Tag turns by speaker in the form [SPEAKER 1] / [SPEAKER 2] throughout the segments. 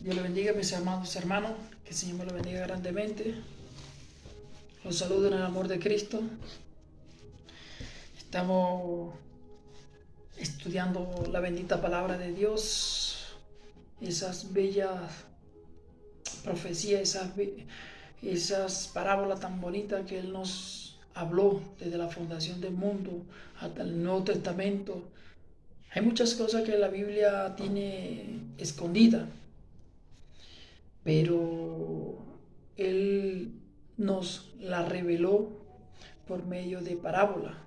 [SPEAKER 1] Dios le bendiga, mis amados hermanos. Que el Señor me lo bendiga grandemente. Los saludo en el amor de Cristo. Estamos estudiando la bendita palabra de Dios. Esas bellas profecías, esas parábolas tan bonitas que Él nos habló desde la fundación del mundo hasta el Nuevo Testamento. Hay muchas cosas que la Biblia tiene escondidas, pero Él nos la reveló por medio de parábola.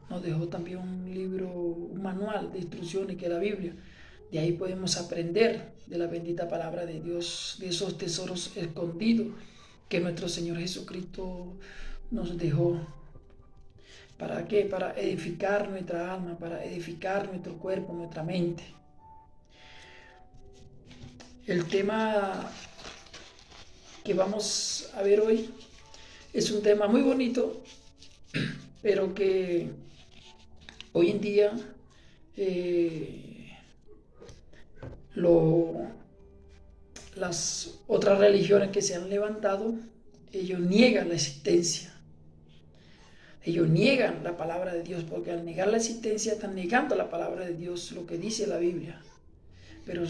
[SPEAKER 1] Nos dejó también un libro, un manual de instrucciones que es la Biblia. De ahí podemos aprender de la bendita palabra de Dios, de esos tesoros escondidos que nuestro Señor Jesucristo nos dejó. ¿Para qué? Para edificar nuestra alma, para edificar nuestro cuerpo, nuestra mente. El tema que vamos a ver hoy es un tema muy bonito, pero que hoy en día las otras religiones que se han levantado, ellos niegan la existencia. Ellos niegan la palabra de Dios, porque al negar la existencia están negando la palabra de Dios, lo que dice la Biblia. Pero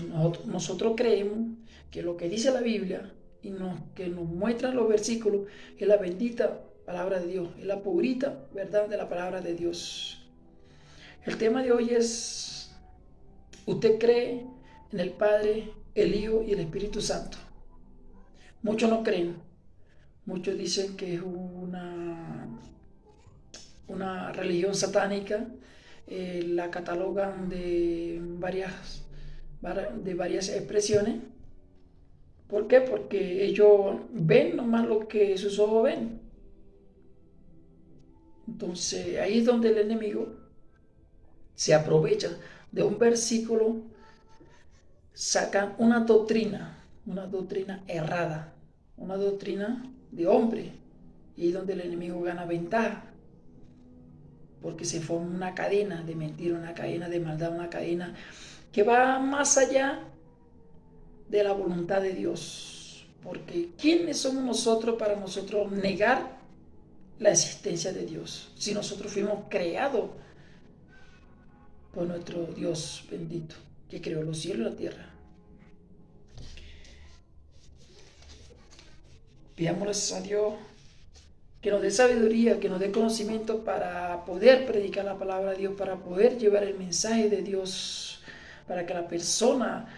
[SPEAKER 1] nosotros creemos que lo que dice la Biblia y que nos muestran los versículos es la bendita palabra de Dios, es la purita verdad de la palabra de Dios. El tema de hoy es: ¿usted cree en el Padre, el Hijo y el Espíritu Santo? Muchos no creen. Muchos dicen que es una religión satánica. La catalogan de varias expresiones. ¿Por qué? Porque ellos ven nomás lo que sus ojos ven. Entonces ahí es donde el enemigo se aprovecha de un versículo, sacan una doctrina errada, una doctrina de hombre, y es donde el enemigo gana ventaja, porque se forma una cadena de mentira, una cadena de maldad, una cadena que va más allá de la voluntad de Dios. Porque ¿quiénes somos nosotros para nosotros negar la existencia de Dios? Si nosotros fuimos creados por nuestro Dios bendito, que creó los cielos y la tierra. Pidámosles a Dios que nos dé sabiduría, que nos dé conocimiento para poder predicar la palabra de Dios, para poder llevar el mensaje de Dios, para que la persona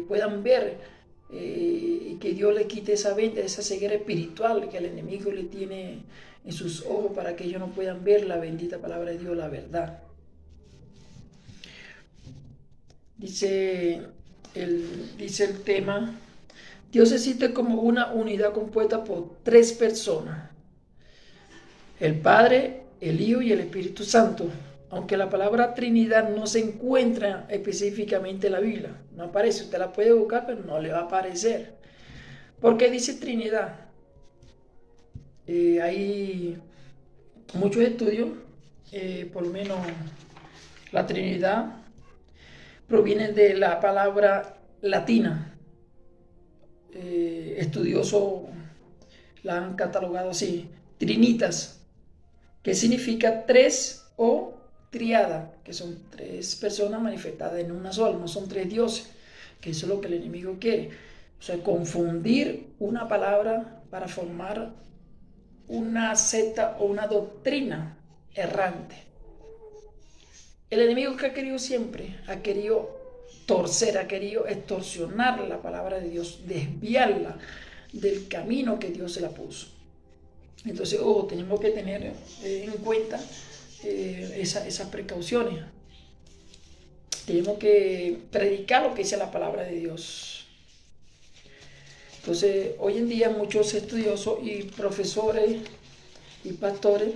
[SPEAKER 1] puedan ver y que Dios le quite esa venda, esa ceguera espiritual que el enemigo le tiene en sus ojos, para que ellos no puedan ver la bendita palabra de Dios, la verdad. Dice el tema: Dios existe como una unidad compuesta por tres personas: el Padre, el Hijo y el Espíritu Santo. Aunque la palabra Trinidad no se encuentra específicamente en la Biblia, no aparece, usted la puede buscar, pero no le va a aparecer. ¿Por qué dice Trinidad? Hay muchos estudios, por lo menos la Trinidad proviene de la palabra latina. Estudiosos la han catalogado así: trinitas, que significa tres, o triada, que son tres personas manifestadas en una sola, no son tres dioses, que eso es lo que el enemigo quiere. O sea, confundir una palabra para formar una secta o una doctrina errante. El enemigo que ha querido siempre, ha querido torcer, ha querido extorsionar la palabra de Dios, desviarla del camino que Dios se la puso. Entonces, tenemos que tener en cuenta esas precauciones. Tenemos que predicar lo que dice la palabra de Dios. Entonces, hoy en día muchos estudiosos y profesores y pastores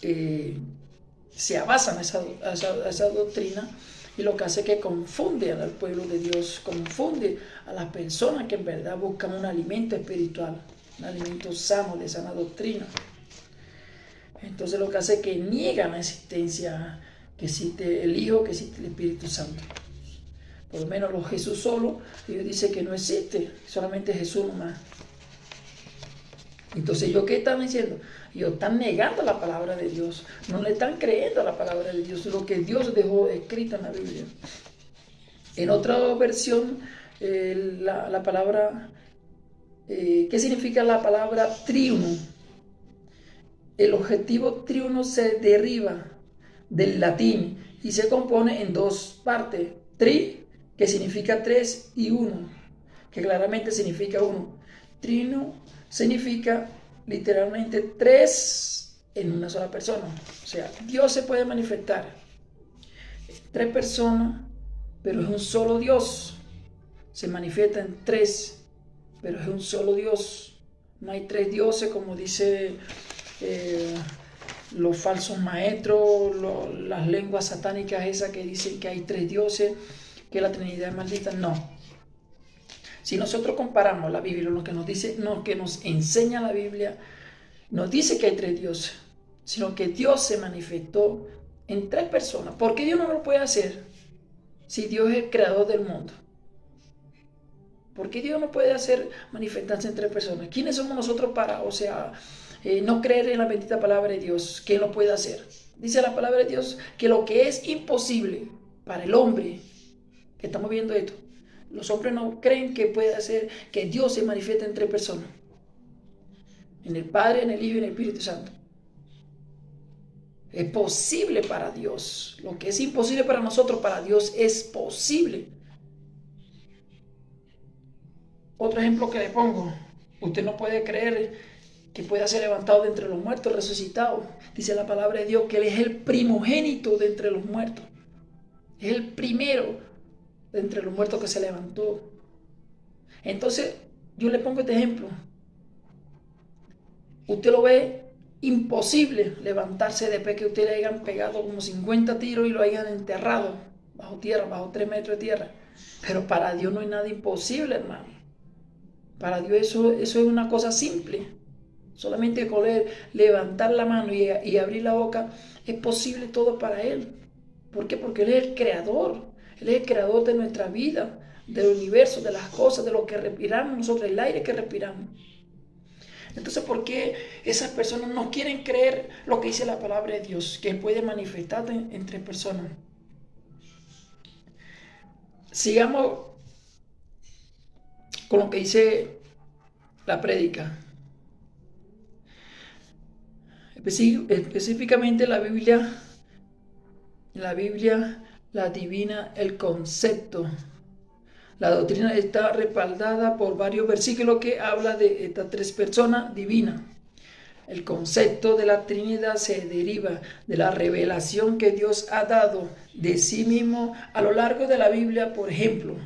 [SPEAKER 1] se basan en esa doctrina, y lo que hace es que confunde al pueblo de Dios, confunde a las personas que en verdad buscan un alimento espiritual, un alimento sano, de sana doctrina. Entonces lo que hace es que niegan la existencia, que existe el Hijo, que existe el Espíritu Santo. Por lo menos los Jesús solo, ellos dicen que no existe, solamente Jesús nomás. Entonces, ¿yo qué están diciendo? Ellos están negando la palabra de Dios, no le están creyendo a la palabra de Dios, lo que Dios dejó escrito en la Biblia. En otra versión, la palabra, ¿qué significa la palabra triuno? El adjetivo triuno se deriva del latín y se compone en dos partes. Tri, que significa tres, y uno, que claramente significa uno. Trino significa literalmente tres en una sola persona. O sea, Dios se puede manifestar tres personas, pero es un solo Dios. Se manifiesta en tres, pero es un solo Dios. No hay tres dioses, como dice los falsos maestros, las lenguas satánicas esas que dicen que hay tres dioses, que la Trinidad es maldita. No. Si nosotros comparamos la Biblia, lo que nos dice, lo que nos enseña la Biblia, nos dice que hay tres dioses, sino que Dios se manifestó en tres personas. ¿Por qué Dios no lo puede hacer si Dios es el creador del mundo? ¿Por qué Dios no puede hacer manifestarse en tres personas? ¿Quiénes somos nosotros para, no creer en la bendita palabra de Dios? ¿Quién lo puede hacer? Dice la palabra de Dios que lo que es imposible para el hombre, que estamos viendo esto, los hombres no creen que puede hacer que Dios se manifieste en tres personas. En el Padre, en el Hijo y en el Espíritu Santo. Es posible para Dios. Lo que es imposible para nosotros, para Dios es posible. Otro ejemplo que le pongo. Usted no puede creer que pueda ser levantado de entre los muertos, resucitado. Dice la palabra de Dios que Él es el primogénito de entre los muertos. Es el primero de entre los muertos que se levantó. Entonces, yo le pongo este ejemplo. Usted lo ve imposible levantarse después que usted le hayan pegado como 50 tiros y lo hayan enterrado bajo tierra, bajo 3 metros de tierra. Pero para Dios no hay nada imposible, hermano. Para Dios eso es una cosa simple. Solamente con levantar la mano y abrir la boca es posible todo para Él. ¿Por qué? Porque Él es el creador. Él es el creador de nuestra vida, del universo, de las cosas, de lo que respiramos nosotros, el aire que respiramos. Entonces, ¿por qué esas personas no quieren creer lo que dice la palabra de Dios? Que Él puede manifestarse entre personas. Sigamos con lo que dice la prédica. Específicamente la Biblia la divina, el concepto. La doctrina está respaldada por varios versículos que habla de estas tres personas divinas. El concepto de la Trinidad se deriva de la revelación que Dios ha dado de sí mismo a lo largo de la Biblia. Por ejemplo,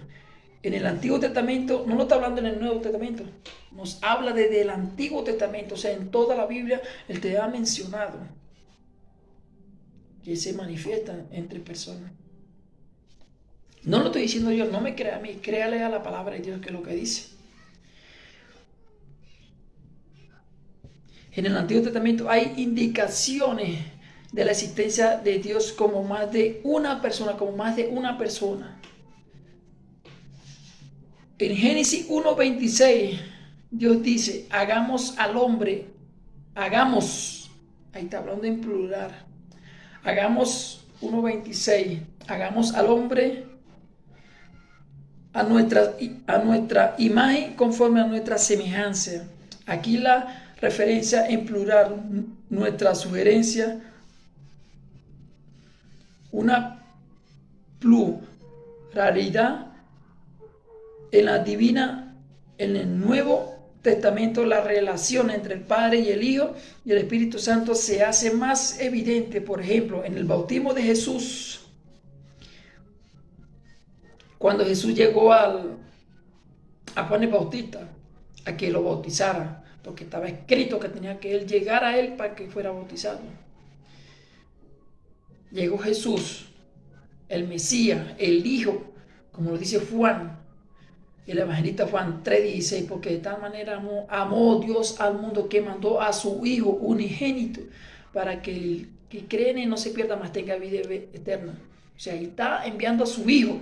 [SPEAKER 1] en el Antiguo Testamento, no lo está hablando en el Nuevo Testamento, nos habla desde el Antiguo Testamento, o sea, en toda la Biblia Él te ha mencionado que se manifiestan entre personas. No lo estoy diciendo yo, no me crea a mí, créale a la palabra de Dios que es lo que dice. En el Antiguo Testamento hay indicaciones de la existencia de Dios como más de una persona, En Génesis 1:26, Dios dice, hagamos al hombre, hagamos, ahí está hablando en plural, hagamos 1:26, hagamos al hombre a nuestra imagen conforme a nuestra semejanza. Aquí la referencia en plural, nuestra sugerencia, una pluralidad en la divina, en el Nuevo Testamento, la relación entre el Padre y el Hijo y el Espíritu Santo se hace más evidente. Por ejemplo, en el bautismo de Jesús, cuando Jesús llegó a Juan el Bautista a que lo bautizara, porque estaba escrito que tenía que él llegar a él para que fuera bautizado. Llegó Jesús, el Mesías, el Hijo, como lo dice Juan, el evangelista Juan 3:16, porque de tal manera amó Dios al mundo que mandó a su Hijo unigénito para que el que cree en él no se pierda, mas tenga vida eterna. O sea, Él está enviando a su Hijo.